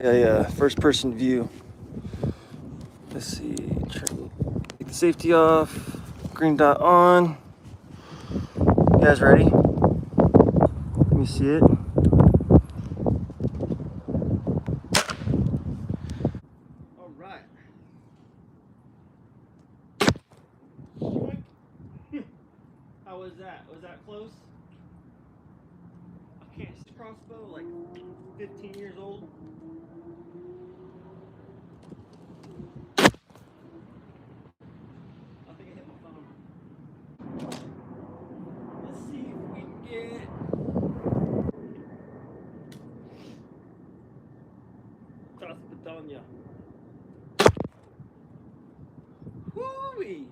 First person view. Let's see, take the safety off, green dot on. You guys ready? Let me see it. All right. How was that? Was that close? I can't see crossbow, like 15 years old. I think I hit my phone. Let's see if we can get. Cross Batonia. Woo-wee!